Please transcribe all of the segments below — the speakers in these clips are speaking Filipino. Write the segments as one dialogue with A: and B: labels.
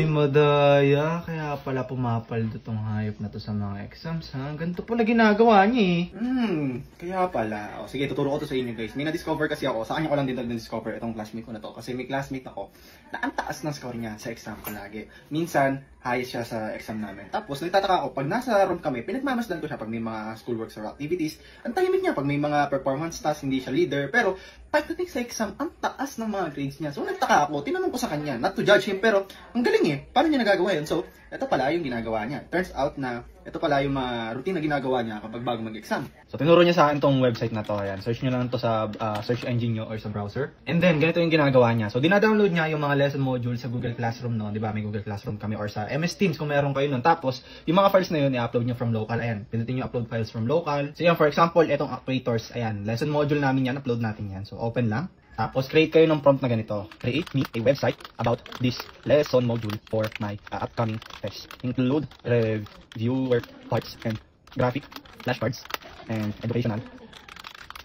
A: Ay, madaya. Kaya pala pumapaldo tong hayop na to sa mga exams, ha? Ganito pala ginagawa niya, eh.
B: Kaya pala. O, sige, tuturo ko to sa inyo, guys. May na-discover kasi ako. Sa kanya ko lang din na-discover itong classmate ko na to. Kasi may classmate ako na ang taas ng score niya sa exam ko lagi. Minsan, highest siya sa exam namin. Tapos, nagtataka ako, pag nasa room kami, pinagmamasdan ko siya pag may mga schoolworks or activities. Ang tahimik niya pag may mga performance tasks, hindi siya leader. Pero, pagdating sa exam, ang taas ng mga grades niya. So, nagtaka ako, tinanong ko sa kanya, not to judge him, pero ang galing eh. Paano niya nagagawa yun? So, ito pala yung ginagawa niya. Turns out na ito pala yung routine na ginagawa niya kapag bago mag-exam.
A: So, tinuro niya sa akin tong website na to. Ayan. Search niyo lang to sa search engine niyo or sa browser. And then, ganito yung ginagawa niya. So, dinadownload niya yung mga lesson module sa Google Classroom, no? Di ba? May Google Classroom kami or sa MS Teams kung meron kayo nun. Tapos, yung mga files na yun, i-upload niyo from local. Ayan. Pinutin niyo upload files from local. So, yan, for example, itong actuators. Ayan. Lesson module namin yan. Upload natin yan. So, open lang. Tapos, create kayo ng prompt na ganito. Create me a website about this lesson module for my upcoming test. Include reviewer parts and graphic flashcards and educational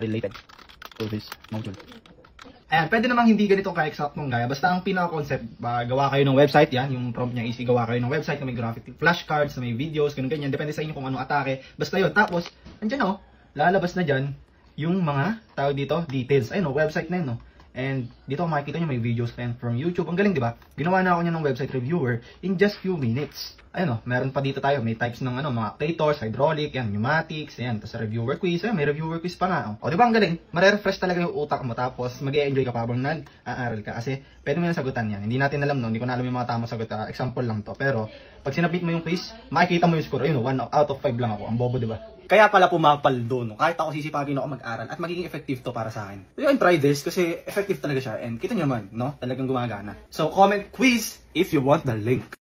A: related to this module. Ayan, pwede namang hindi ganito ka-exact mong gaya. Basta ang pinaka-concept, gawa kayo ng website, yan, yung prompt niya is gawa kayo ng website na may graphic flashcards, na may videos, ganyan. Depende sa inyo kung anong atake. Basta yun. Tapos, andyan o, lalabas na dyan yung mga, tawag dito, details. Ayun o, website na yun o. And dito makikita nyo may videos from YouTube. Ang galing, di ba? Ginawa na ako niya ng website reviewer in just few minutes. Ayun o, meron pa dito tayo. May types ng mga actuators, hydraulic, yan, pneumatics, yan. Tapos reviewer quiz, ayun, may reviewer quiz pa nga. O, di ba ang galing? Mare-refresh talaga yung utak mo. Tapos mag-e-enjoy ka pa habang nag-aaral ka. Kasi pwede mo yung sagutan yan. Hindi natin alam, no? Hindi ko na alam yung mga tamang sagot. Example lang to. Pero pag sinabit mo yung quiz, makikita mo yung score. Ayun o, 1 out of 5 lang ako. Ang bobo, di ba?
B: Kaya pala pumapaldo, no? Kahit ako sisipagin ako mag-aral at magiging effective to para sa akin. You can try this kasi effective talaga siya and kita nyo naman, no? Talagang gumagana. So comment quiz if you want the link.